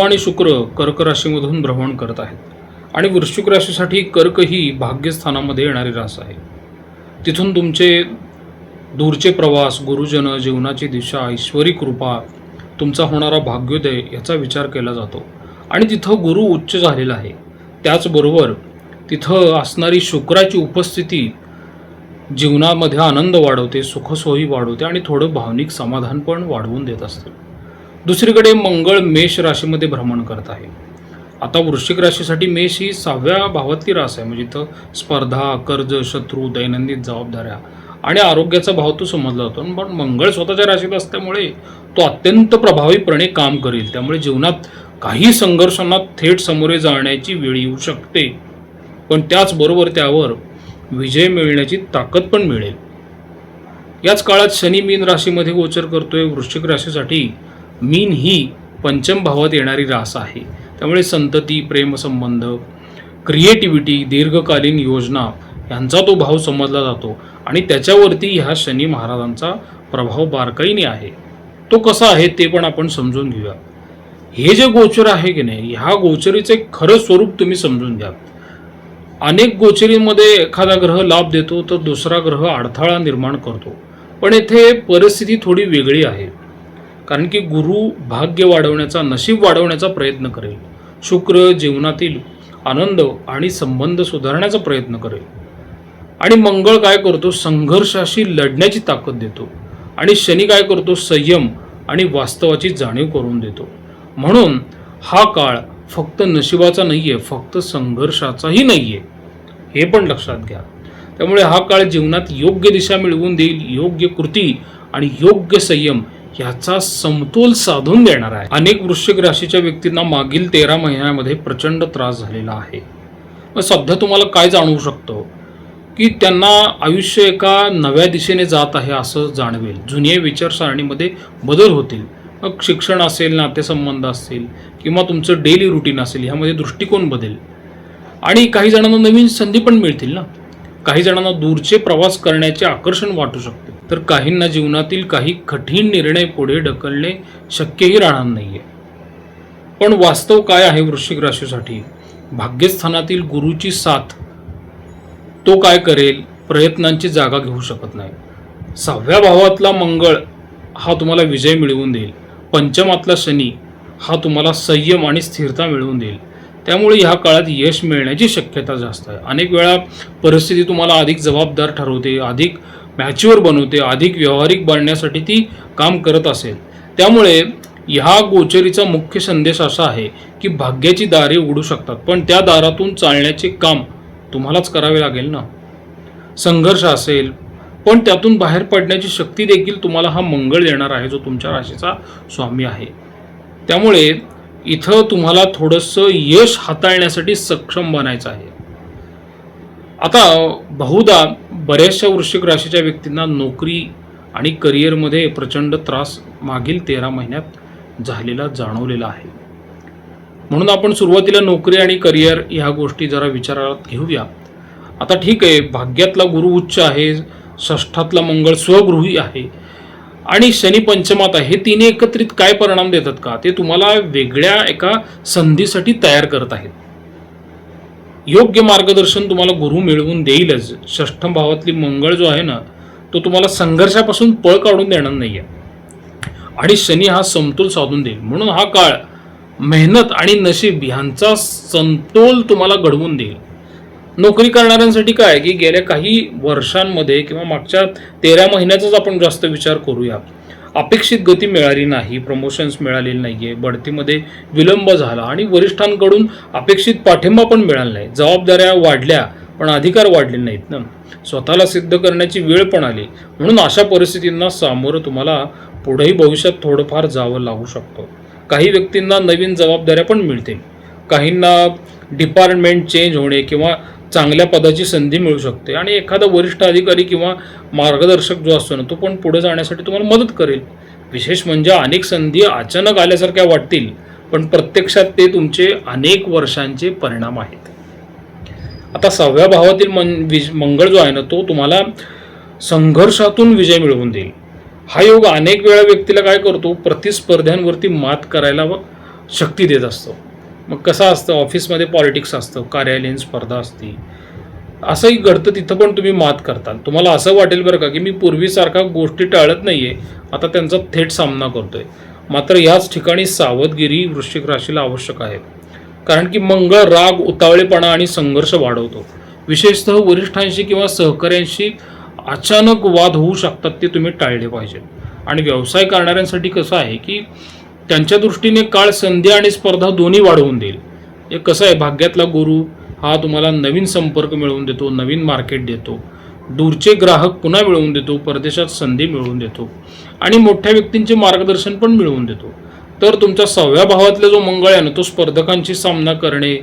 आणि शुक्र कर्क राशीमधून भ्रमण करत आहेत आणि वृश्चिक राशीसाठी कर्क ही भाग्यस्थानामध्ये येणारी रास आहे. तिथून तुमचे दूरचे प्रवास, गुरुजन, जीवनाची दिशा, ईश्वरी कृपा, तुमचा होणारा भाग्योदय याचा विचार केला जातो. आणि तिथं गुरु उच्च झालेला आहे. त्याचबरोबर तिथं असणारी शुक्राची उपस्थिती जीवनामध्ये आनंद वाढवते, सुखसोयी वाढवते आणि थोडं भावनिक समाधान पण वाढवून देत असते. दुसरीकडे मंगळ मेष राशीमध्ये भ्रमण करत आहे. आता वृश्चिक राशीसाठी मेष ही 6व्या भावातली रास आहे. म्हणजे इथं स्पर्धा, कर्ज, शत्रू, दैनंदिन जबाबदाऱ्या आणि आरोग्याचा भाव तो समजला जातो. पण मंगळ स्वतःच्या राशीत असल्यामुळे तो अत्यंत प्रभावीपणे काम करेल. त्यामुळे जीवनात काही संघर्षांना थेट सामोरे जाण्याची वेळ येऊ शकते, पण त्याचबरोबर त्यावर विजय मिळण्याची ताकद पण मिळेल. याच काळात शनी मीन राशीमध्ये गोचर करतोय. वृश्चिक राशीसाठी मीन ही पंचम भावात येणारी रास आहे. त्यामुळे संतती, प्रेमसंबंध, क्रिएटिव्हिटी, दीर्घकालीन योजना यांचा तो भाव समजला जातो आणि त्याच्यावरती ह्या शनी महाराजांचा प्रभाव बारकाईने आहे. तो कसा आहे ते पण आपण समजून घेऊया. हे जे गोचर आहे की नाही, ह्या गोचरीचे खरं स्वरूप तुम्ही समजून घ्या. अनेक गोचरीमध्ये एखादा ग्रह लाभ देतो तर दुसरा ग्रह अडथळा निर्माण करतो. पण येथे परिस्थिती थोडी वेगळी आहे. कारण की गुरु भाग्य वाढवण्याचा, नशीब वाढवण्याचा प्रयत्न करेल. शुक्र जीवनातील आनंद आणि संबंध सुधारण्याचा प्रयत्न करेल. आणि मंगळ काय करतो, संघर्षाशी लढण्याची ताकद देतो. आणि शनी काय करतो, संयम आणि वास्तवाची जाणीव करून देतो. म्हणून हा काळ फक्त नशिबाचा नाहीये, फक्त संघर्षाचाही नाहीये, हे पण लक्षात घ्या. त्यामुळे हा काळ जीवनात योग्य दिशा मिळवून देईल. योग्य कृती आणि योग्य संयम याचा समतोल साधून देणार आहे. अनेक वृश्चिक राशीच्या व्यक्तींना मागील 13 महिन्यामध्ये प्रचंड त्रास झालेला आहे. मग सध्या तुम्हाला काय जाणवू शकतं की त्यांना आयुष्य एका नव्या दिशेने जात आहे असं जाणवेल. जुन्या विचारसरणीमध्ये बदल होतील. मग शिक्षण असेल, नातेसंबंध असतील किंवा तुमचं डेली रुटीन असेल, ह्यामध्ये दृष्टिकोन बदलेल. आणि काही जणांना नवीन संधी पण मिळतील ना. काही जणांना दूरचे प्रवास करण्याचे आकर्षण वाटू शकते, तर काहींना जीवनातील काही कठीण निर्णय पुढे ढकलणे शक्यही राहणार नाहीये. पण वास्तव काय आहे वृश्चिक राशीसाठी, भाग्यस्थानातील गुरुची साथ तो काय करेल, प्रयत्नांची जागा घेऊ शकत नाही. 6व्या भावातला मंगळ हा तुम्हाला विजय मिळवून देईल. पंचमातला शनी हा तुम्हाला संयम आणि स्थिरता मिळवून देईल. त्यामुळे ह्या काळात यश मिळण्याची शक्यता जास्त आहे. अनेक वेळा परिस्थिती तुम्हाला अधिक जबाबदार ठरवते, अधिक मॅच्युअर बनवते, अधिक व्यावहारिक बनण्यासाठी ती काम करत असेल. त्यामुळे ह्या गोचरीचा मुख्य संदेश असा आहे की भाग्याची दारे उघडू शकतात, पण त्या दारातून चालण्याचे काम तुम्हालाच करावे लागेल ना. संघर्ष असेल, पण त्यातून बाहेर पडण्याची शक्ती देखील तुम्हाला हा मंगळ देणार आहे, जो तुमच्या राशीचा स्वामी आहे. त्यामुळे इथं तुम्हाला थोडंसं यश हाताळण्यासाठी सक्षम बनायचं आहे. आता बहुधा बऱ्याचशा वृश्चिक राशीच्या व्यक्तींना नोकरी आणि करिअरमध्ये प्रचंड त्रास मागील 13 महिन्यात झालेला जाणवलेला आहे. म्हणून आपण सुरुवातीला नोकरी आणि करिअर ह्या गोष्टी जरा विचारात घेऊया. आता ठीक आहे, भाग्यातला गुरु उच्च आहे, षष्ठातला मंगळ स्वगृही आहे आणि शनी पंचमात आहे. हे तिन्ही एकत्रित काय परिणाम देतात का, ते तुम्हाला वेगळ्या एका संधीसाठी तयार करत आहेत. योग्य मार्गदर्शन तुम्हाला गुरु मिळवून देईलच. षष्ठ भावातली मंगळ जो आहे ना, तो तुम्हाला संघर्षापासून पळ काढून देणार नाहीये आणि शनी हा समतोल साधून देईल. म्हणून हा काळ मेहनत आणि नशीब यांचा समतोल तुम्हाला घडवून देईल. नोकरी करणाऱ्यांसाठी काय की गेल्या काही वर्षांमध्ये किंवा मागच्या 13 महिन्याचाच आपण जास्त विचार करूया, अपेक्षित गती मिळाली नाही, प्रमोशन्स मिळालेली नाहीये, बढतीमध्ये विलंब झाला आणि वरिष्ठांकडून अपेक्षित पाठिंबा पण मिळाला नाही. जबाबदाऱ्या वाढल्या पण अधिकार वाढले नाहीत ना. स्वतःला सिद्ध करण्याची वेळ पण आली. म्हणून अशा परिस्थितींना सामोरं तुम्हाला पुढेही भविष्यात थोडंफार जावं लागू शकतं. काही व्यक्तींना नवीन जबाबदाऱ्या पण मिळतील. काहींना डिपार्टमेंट चेंज होणे किंवा चांगल्या पदाची संधी मिळू शकते आणि एखादा वरिष्ठ अधिकारी किंवा मार्गदर्शक जो असतो ना, तो पण पुढे जाण्यासाठी तुम्हाला मदत करेल. विशेष म्हणजे अनेक संधी अचानक आल्यासारख्या वाटतील, पण प्रत्यक्षात ते तुमचे अनेक वर्षांचे परिणाम आहेत. आता 6व्या भावातील मंगळ जो आहे ना, तो तुम्हाला संघर्षातून विजय मिळवून देईल. हा योग अनेक वेळा व्यक्तीला काय करतो, प्रतिस्पर्ध्यांवरती मात करायला शक्ती देत असतो. मग कसं असतं, ऑफिसमध्ये पॉलिटिक्स असतं, कार्यालयीन स्पर्धा असते, असंही घडतं, तिथं पण तुम्ही मात करताल. तुम्हाला असं वाटेल बरं का की मी पूर्वीसारखा गोष्टी टाळत नाहीये, आता त्यांचा थेट सामना करतोय. मात्र याच ठिकाणी सावधगिरी वृश्चिक राशीला आवश्यक आहे. कारण की मंगळ राग, उतावळेपणा आणि संघर्ष वाढवतो. विशेषतः वरिष्ठांशी किंवा सहकाऱ्यांशी अचानक वाद होऊ शकतात, ते तुम्ही टाळले पाहिजे. आणि व्यवसाय करणाऱ्यांसाठी कसं आहे की त्यांच्या दृष्टीने काळ संधी आणि स्पर्धा दोन्ही वाढवून देईल. हे कसं आहे, भाग्यातला गुरु हा तुम्हाला नवीन संपर्क मिळवून देतो, नवीन मार्केट देतो, दूरचे ग्राहक पुन्हा मिळवून देतो, परदेशात संधी मिळवून देतो आणि मोठ्या व्यक्तींचे मार्गदर्शन पण मिळवून देतो. तर तुमच्या 6व्या भावातला जो मंगळ आहे ना, तो स्पर्धकांशी सामना करणे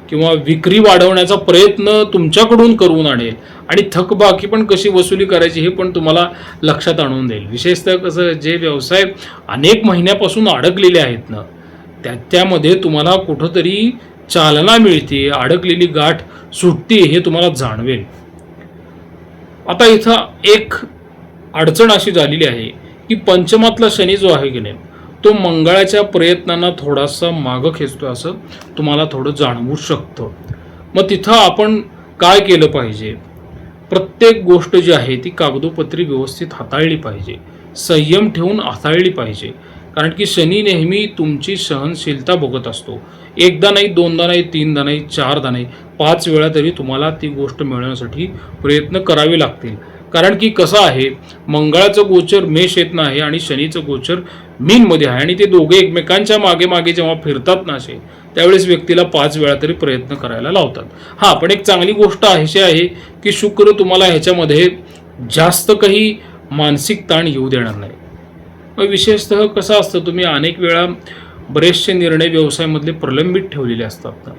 किंवा विक्री वाढवण्याचा प्रयत्न तुमच्याकडून करून आणेल आणि थकबाकी पण कशी वसुली करायची हे पण तुम्हाला लक्षात आणून देईल. विशेषतः कसं, जे व्यवसाय अनेक महिन्यापासून अडकलेले आहेत ना, त्यामध्ये तुम्हाला कुठंतरी चालना मिळते, अडकलेली गाठ सुटते हे तुम्हाला जाणवेल. आता इथं एक अडचण अशी झालेली आहे की पंचमातला शनी जो आहे की नाही, तो मंगळाच्या प्रयत्नांना थोडासा मागं खेचतो असं तुम्हाला थोडं जाणवू शकतं. मग तिथं आपण काय केलं पाहिजे? प्रत्येक गोष्ट जी आहे ती कागदोपत्री व्यवस्थित हाताळली पाहिजे, संयम ठेवून हाताळली पाहिजे. कारण की शनी नेहमी तुमची सहनशीलता बघत असतो. एकदा नाही, दोनदा नाही, तीनदा नाही, चारदा नाही, 5 वेळा तरी तुम्हाला ती गोष्ट मिळवण्यासाठी प्रयत्न करावे लागतील. कारण की कसं आहे, मंगळाचं गोचर मेष येत आहे आणि शनीचं गोचर मीनमध्ये आहे आणि ते दोघे एकमेकांच्या मागे मागे जेव्हा फिरतात ना असे, त्यावेळेस व्यक्तीला 5 वेळा तरी प्रयत्न करायला लावतात. हां, पण एक चांगली गोष्ट अशी आहे की शुक्र तुम्हाला ह्याच्यामध्ये जास्त काही मानसिक ताण येऊ देणार नाही. विशेषतः कसं असतं, तुम्ही अनेक वेळा बरेचसे निर्णय व्यवसायामधले प्रलंबित ठेवलेले असतात ना,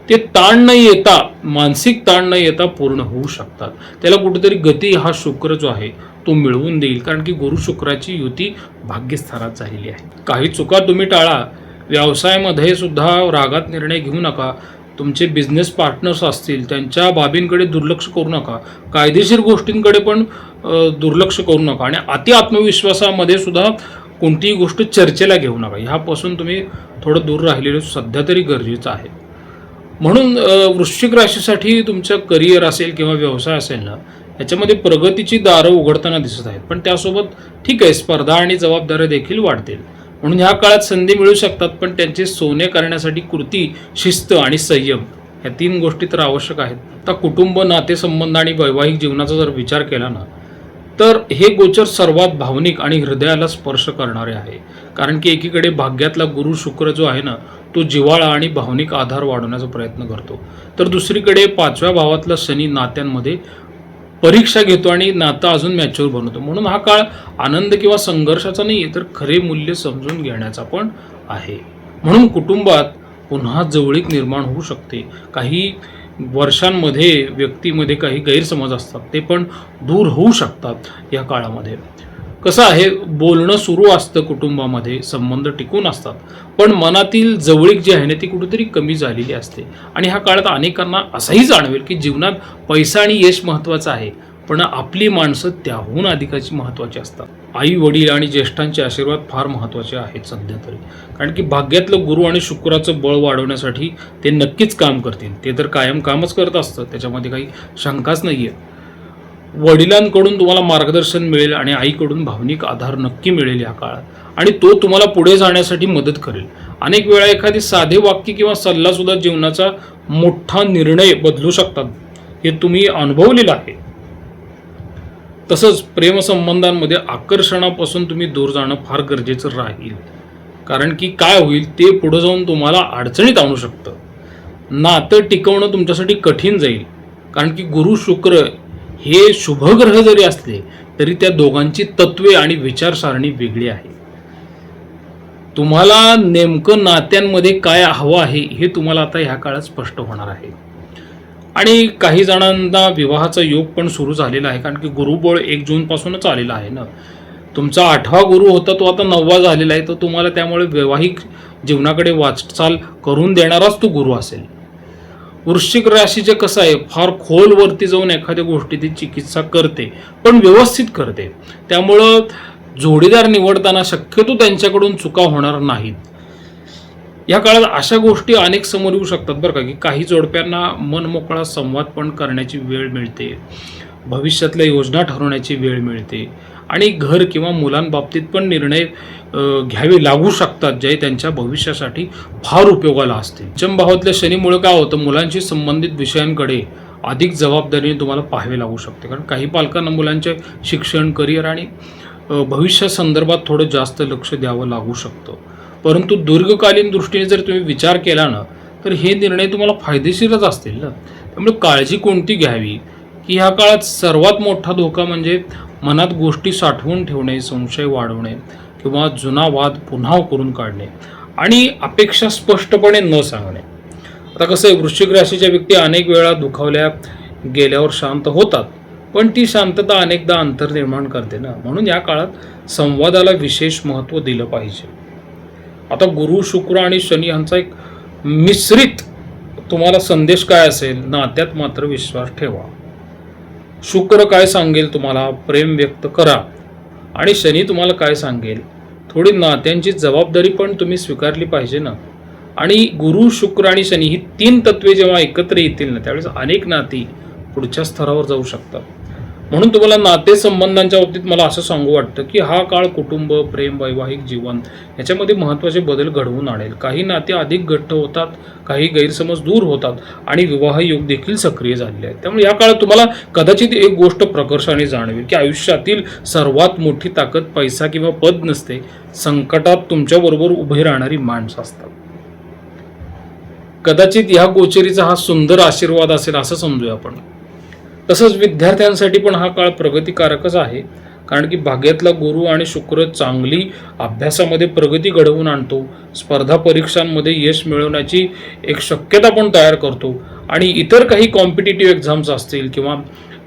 ते ताण न येता, मानसिक ताण न येता पूर्ण होऊ शकतात. त्याला कुठेतरी गती हा शुक्र जो आहे तो मिळवून देईल. कारण की गुरु शुक्राची युती भाग्यस्थानात झालेली आहे. काही चुका तुम्ही टाळा. व्यवसायामध्ये सुद्धा रागात निर्णय घेऊ नका. तुमचे बिझनेस पार्टनर्स असतील त्यांच्या बाबींकडे दुर्लक्ष करू नका. कायदेशीर गोष्टींकडे पण दुर्लक्ष करू नका आणि अति आत्मविश्वासामध्ये सुद्धा कोणतीही गोष्ट चर्चेला घेऊ नका. ह्यापासून तुम्ही थोडं दूर राहिलेलं सध्या तरी गरजेचं आहे. म्हणून वृश्चिक राशीसाठी तुमचं करिअर असेल किंवा व्यवसाय असेल ना, याच्यामध्ये प्रगतीची दारं उघडताना दिसत आहेत. पण त्यासोबत ठीक आहे, स्पर्धा आणि जबाबदाऱ्या देखील वाढतील. म्हणून ह्या काळात संधी मिळू शकतात, पण त्यांचे सोने करण्यासाठी कृती, शिस्त आणि संयम ह्या 3 गोष्टी तर आवश्यक आहेत. आता कुटुंब, नातेसंबंध आणि वैवाहिक जीवनाचा जर विचार केला ना, तर हे गोचर सर्वात भावनिक आणि हृदयाला स्पर्श करणारे आहे. कारण की एकीकडे भाग्यातला गुरु शुक्र जो आहे ना, तो जिव्हाळा आणि भावनिक आधार वाढवण्याचा प्रयत्न करतो, तर दुसरीकडे 5व्या भावातला शनी नात्यांमध्ये परीक्षा घेतो आणि नातं अजून मॅच्युअर बनवतो. म्हणून हा काळ आनंद किंवा संघर्षाचा नाही तर खरे मूल्य समजून घेण्याचा पण आहे. म्हणून कुटुंबात पुन्हा जवळीक निर्माण होऊ शकते. काही वर्षांमध्ये व्यक्तीमध्ये काही गैरसमज असतात, ते पण दूर होऊ शकतात या काळामध्ये. कसं आहे, बोलणं सुरू असतं कुटुंबामध्ये, संबंध टिकून असतात, पण मनातील जवळीक जी आहे ना ती कुठेतरी कमी झालेली असते. आणि ह्या काळात अनेकांना असंही जाणवेल की जीवनात पैसा आणि यश महत्त्वाचं आहे, पण आपली माणसं त्याहून अधिकाची महत्त्वाची असतात. आई वडील आणि ज्येष्ठांचे आशीर्वाद फार महत्त्वाचे आहेत सध्या तरी. कारण की भाग्यातलं गुरु आणि शुक्राचं बळ वाढवण्यासाठी ते नक्कीच काम करतील. ते तर कायम कामच करत असतं, त्याच्यामध्ये काही शंकाच नाही आहे. वडिलांकडून तुम्हाला मार्गदर्शन मिळेल आणि आईकडून भावनिक आधार नक्की मिळेल या काळात आणि तो तुम्हाला पुढे जाण्यासाठी मदत करेल. अनेक वेळा एखादी साधे वाक्य किंवा सल्लासुद्धा जीवनाचा मोठा निर्णय बदलू शकतात, हे तुम्ही अनुभवलेलं आहे. तसंच प्रेमसंबंधांमध्ये आकर्षणापासून तुम्ही दूर जाणं फार गरजेचं राहील. कारण की काय होईल, ते पुढे जाऊन तुम्हाला अडचणीत आणू शकतं. नातं टिकवणं तुमच्यासाठी कठीण जाईल. कारण की गुरु शुक्र हे शुभग्रह जरी असले तरी त्या दोघांची तत्वे आणि विचारसारणी वेगळी आहे. तुम्हाला नेमकं नात्यांमध्ये काय हवं आहे हे तुम्हाला आता ह्या काळात स्पष्ट होणार आहे. आणि काही जणांना विवाहाचा योग पण सुरू झालेला आहे. कारण की गुरुबळ 1 जूनपासूनच आलेला आहे ना. तुमचा 8वा गुरु होता, तो आता 9वा झालेला आहे. तर तुम्हाला त्यामुळे वैवाहिक जीवनाकडे वाटचाल करून देणाराच तो गुरु असेल. वृश्चिक राशीचे कसं आहे, फार खोलवरती जाऊन एखाद्या गोष्टीची चिकित्सा करते, पण व्यवस्थित करते. त्यामुळं जोडीदार निवडताना शक्यतो त्यांच्याकडून चुका होणार नाहीत. या काळात अशा गोष्टी अनेक समोर येऊ शकतात बरं का, की काही जोडप्यांना मनमोकळा संवाद पण करण्याची वेळ मिळते, भविष्यातल्या योजना ठरवण्याची वेळ मिळते आणि घर किंवा मुलांबाबतीत पण निर्णय घ्यावे लागू शकतात, जे त्यांच्या भविष्यासाठी फार उपयोगाला असतील. पंचम भावातल्या शनीमुळे काय होतं, मुलांशी संबंधित विषयांकडे अधिक जबाबदारीने तुम्हाला पाहावे लागू शकते. कारण काही पालकांना मुलांचे शिक्षण, करिअर आणि भविष्यासंदर्भात थोडं जास्त लक्ष द्यावं लागू शकतं. परंतु दीर्घकालीन दृष्टीने जर तुम्ही विचार केला ना, तर हे निर्णय तुम्हाला फायदेशीरच असतील ना. त्यामुळे काळजी कोणती घ्यावी, की ह्या काळात सर्वात मोठा धोका म्हणजे मनात गोष्टी साठवून ठेवणे, संशय वाढवणे किंवा जुना वाद पुन्हा करून काढणे आणि अपेक्षा स्पष्टपणे न सांगणे. आता कसं आहे, वृश्चिक राशीच्या व्यक्ती अनेक वेळा दुखावल्या गेल्यावर शांत होतात, पण ती शांतता अनेकदा अंतर निर्माण करते ना. म्हणून या काळात संवादाला विशेष महत्त्व दिलं पाहिजे. आता गुरु, शुक्र आणि शनी यांचा एक मिश्रित तुम्हाला संदेश काय असेल, नात्यात मात्र विश्वास ठेवा. शुक्र काय सांगेल तुम्हाला, प्रेम व्यक्त करा. आणि शनी तुम्हाला काय सांगेल, थोडी नात्यांची जबाबदारी पण तुम्ही स्वीकारली पाहिजे ना. आणि गुरु, शुक्र आणि शनी ही 3 तत्वे जेव्हा एकत्र येतील ना, त्यावेळेस अनेक नाती पुढच्या स्तरावर जाऊ शकतात. म्हणून तुम्हाला नातेसंबंधांच्या बाबतीत मला असं सांगू वाटतं, की हा काळ कुटुंब, प्रेम, वैवाहिक जीवन याच्यामध्ये महत्त्वाचे बदल घडवून आणेल. काही नाते अधिक घट्ट होतात, काही गैरसमज दूर होतात आणि विवाह योग देखील सक्रिय झालेले आहेत. त्यामुळे या काळात तुम्हाला कदाचित एक गोष्ट प्रकर्षाने जाणवेल, की आयुष्यातील सर्वात मोठी ताकद पैसा किंवा पद नसते, संकटात तुमच्याबरोबर उभे राहणारी माणसं असतात. कदाचित ह्या गोचरीचा हा सुंदर आशीर्वाद असेल असं समजूया आपण. तसंच विद्यार्थ्यांसाठी पण हा काळ प्रगतिकारकच आहे, कारण की भाग्यातला गुरु आणि शुक्र चांगली अभ्यासामध्ये प्रगती घडवून आणतो, स्पर्धा परीक्षांमध्ये यश मिळवण्याची एक शक्यता पण तयार करतो आणि इतर काही कॉम्पिटिटिव्ह एक्झाम्स असतील किंवा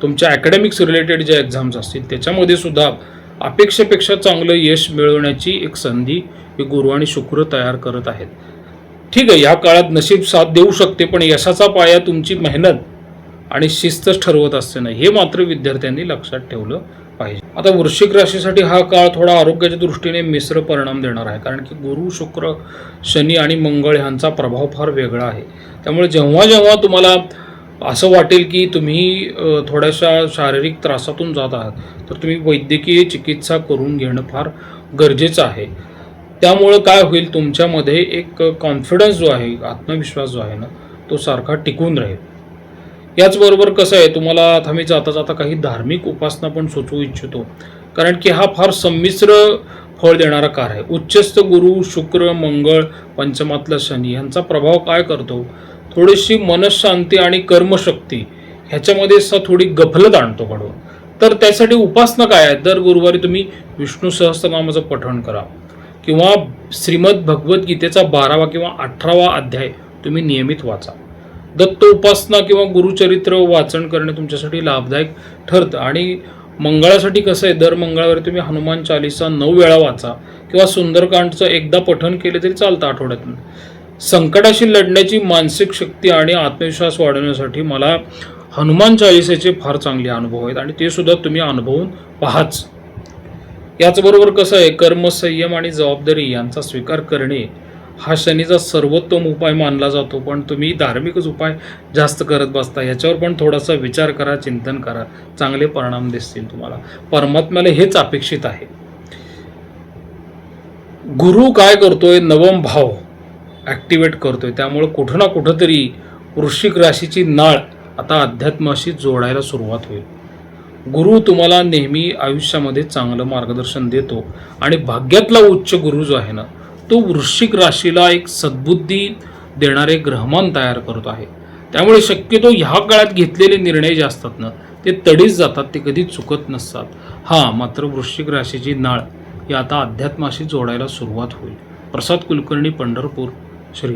तुमच्या अकॅडमिक्स रिलेटेड ज्या एक्झाम्स असतील त्याच्यामध्ये सुद्धा अपेक्षेपेक्षा चांगलं यश मिळवण्याची एक संधी हे गुरु आणि शुक्र तयार करत आहेत. ठीक आहे, या काळात नशीब साथ देऊ शकते, पण यशाचा पाया तुमची मेहनत आणि शिस्तच ठरवत असते ना, हे मात्र विद्यार्थ्यांनी लक्षात ठेवलं पाहिजे. आता वृश्चिक राशीसाठी हा काळ थोडा आरोग्याच्या दृष्टीने मिश्र परिणाम देणार आहे, कारण की गुरु, शुक्र, शनी आणि मंगळ यांचा प्रभाव फार वेगळा आहे. त्यामुळे जेव्हा जेव्हा तुम्हाला असं वाटेल की तुम्ही थोड्याशा शारीरिक त्रासातून जात आहात, तर तुम्ही वैद्यकीय चिकित्सा करून घेणं फार गरजेचं आहे. त्यामुळं काय होईल, तुमच्यामध्ये एक कॉन्फिडन्स जो आहे, आत्मविश्वास जो आहे ना, तो सारखा टिकून राहील. याचबरोबर कसं आहे, तुम्हाला आता मी जाता जाता काही धार्मिक उपासना पण सुचवू इच्छितो, कारण की हा फार संमिश्र फळ देणारा काळ आहे. उच्चस्थ गुरु, शुक्र, मंगळ, पंचमातला शनी यांचा प्रभाव काय करतो, थोडीशी मनशांती आणि कर्मशक्ती ह्याच्यामध्ये थोडी गफलत आणतो घडवून. तर त्यासाठी उपासना काय आहे, दर गुरुवारी तुम्ही विष्णू सहस्त्रनामाचं पठण करा किंवा श्रीमद भगवद्गीतेचा 12वा किंवा 18वा अध्याय तुम्ही नियमित वाचा. दत्त उपासना किंवा गुरुचरित्र वाचन करणे तुमच्यासाठी लाभदायक ठरतं. आणि मंगळासाठी कसं आहे, दर मंगळवारी तुम्ही हनुमान चालीसा 9 वेळा वाचा किंवा सुंदरकांडचं एकदा पठण केले तरी चालतं आठवड्यातून. संकटाशी लढण्याची मानसिक शक्ती आणि आत्मविश्वास वाढवण्यासाठी मला हनुमान चालीसेचे फार चांगले अनुभव आहेत आणि ते सुद्धा तुम्ही अनुभवून पाहाच. याचबरोबर कसं आहे, कर्म, संयम आणि जबाबदारी यांचा स्वीकार करणे हा शनीचा सर्वोत्तम उपाय मानला जातो. पण तुम्ही धार्मिकच उपाय जास्त करत बसता, याच्यावर पण थोडासा विचार करा, चिंतन करा, चांगले परिणाम दिसतील तुम्हाला. परमात्म्याला हेच अपेक्षित आहे. गुरु काय करतोय, नवम भाव ॲक्टिवेट करतोय, त्यामुळे कुठं ना कुठं तरी वृश्चिक राशीची नाळ आता अध्यात्माशी जोडायला सुरुवात होईल. गुरु तुम्हाला नेहमी आयुष्यामध्ये चांगलं मार्गदर्शन देतो आणि भाग्यातला उच्च गुरु जो आहे ना, तो वृश्चिक राशीला एक सद्बुद्धी देणारे ग्रहमान तयार करत आहे. त्यामुळे शक्यतो ह्या काळात घेतलेले निर्णय जे असतात ना, ते तडीच जातात, ते कधी चुकत नसतात. मात्र वृश्चिक राशीची नाळ ही आता अध्यात्माशी जोडायला सुरुवात होईल. प्रसाद कुलकर्णी, पंढरपूर, श्रीराम.